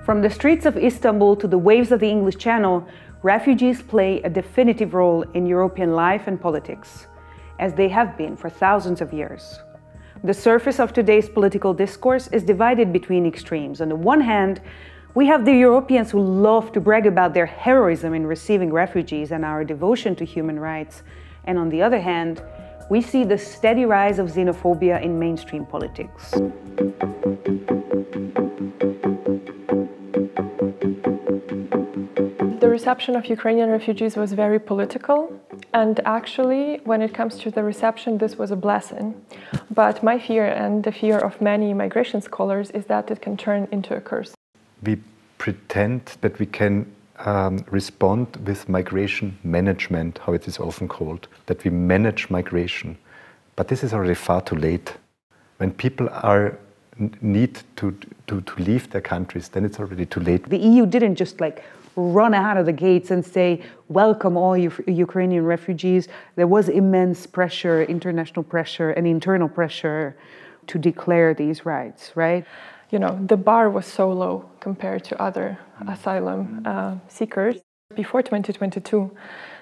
From the streets of Istanbul to the waves of the English Channel, refugees play a definitive role in European life and politics, as they have been for thousands of years. The surface of today's political discourse is divided between extremes. On the one hand, we have the Europeans who love to brag about their heroism in receiving refugees and our devotion to human rights. And on the other hand, we see the steady rise of xenophobia in mainstream politics. The reception of Ukrainian refugees was very political, and actually, when it comes to the reception, this was a blessing. But my fear, and the fear of many migration scholars, is that it can turn into a curse. We pretend that we can respond with migration management, how it is often called, that we manage migration. But this is already far too late. When people need to leave their countries, then it's already too late. The EU didn't just run out of the gates and say, welcome all Ukrainian refugees. There was immense pressure, international pressure and internal pressure to declare these rights, right? You know, the bar was so low compared to other asylum seekers. Before 2022,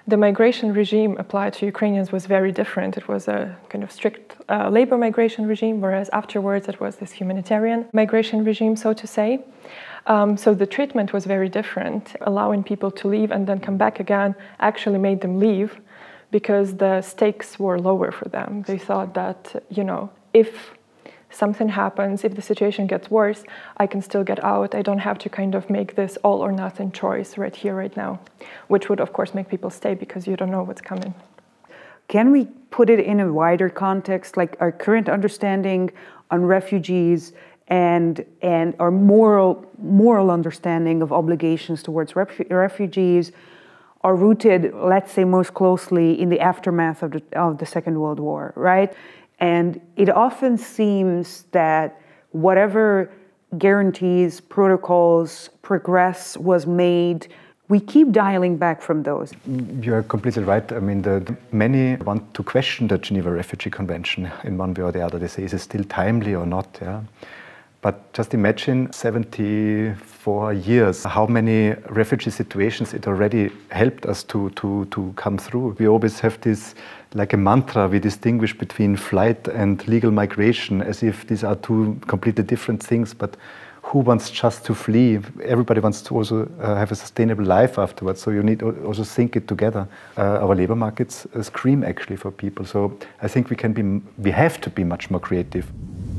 the migration regime applied to Ukrainians was very different. It was a kind of strict labor migration regime, whereas afterwards it was this humanitarian migration regime, so to say. So the treatment was very different. Allowing people to leave and then come back again actually made them leave because the stakes were lower for them. They thought that, you know, if something happens, if the situation gets worse, I can still get out. I don't have to kind of make this all or nothing choice right here, right now, which would of course make people stay because you don't know what's coming. Can we put it in a wider context, like our current understanding on refugees and our moral understanding of obligations towards refugees are rooted, let's say, most closely in the aftermath of the Second World War, right? And it often seems that whatever guarantees, protocols, progress was made, we keep dialing back from those. You're completely right. I mean, many want to question the Geneva Refugee Convention in one way or the other. They say, is it still timely or not? Yeah. But just imagine 74 years, how many refugee situations it already helped us to come through. We always have this, like a mantra, we distinguish between flight and legal migration as if these are two completely different things. But who wants just to flee? Everybody wants to also have a sustainable life afterwards. So you need to also think it together. Our labor markets scream actually for people. So I think we have to be much more creative.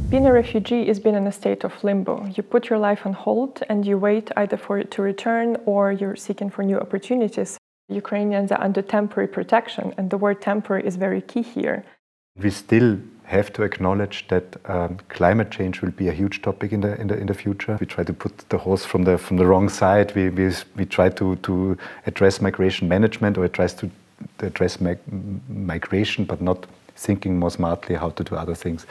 Being a refugee is being in a state of limbo. You put your life on hold and you wait either for it to return or you're seeking for new opportunities. Ukrainians are under temporary protection, and the word temporary is very key here. We still have to acknowledge that climate change will be a huge topic in the future. We try to put the horse from the wrong side. We try to address migration management, or it tries to address migration, but not thinking more smartly how to do other things.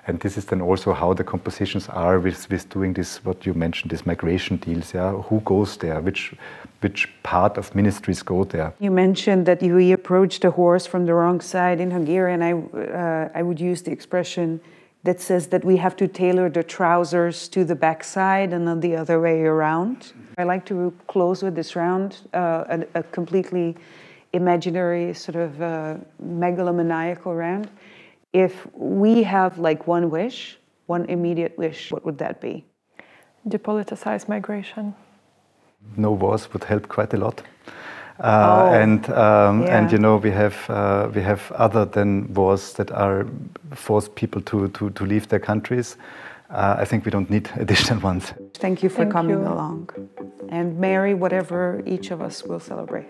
And this is then also how the compositions are with doing this, what you mentioned, these migration deals. Yeah? Who goes there? Which part of ministries go there? You mentioned that we approached the horse from the wrong side in Hungarian. I would use the expression that says that we have to tailor the trousers to the backside and not the other way around. I like to close with this round, a completely imaginary sort of megalomaniacal round. If we have one wish, one immediate wish, what would that be? Depoliticize migration. No wars would help quite a lot. And you know, we have other than wars that are force people to leave their countries. I think we don't need additional ones. Thank you for coming along. And Mary, whatever each of us will celebrate.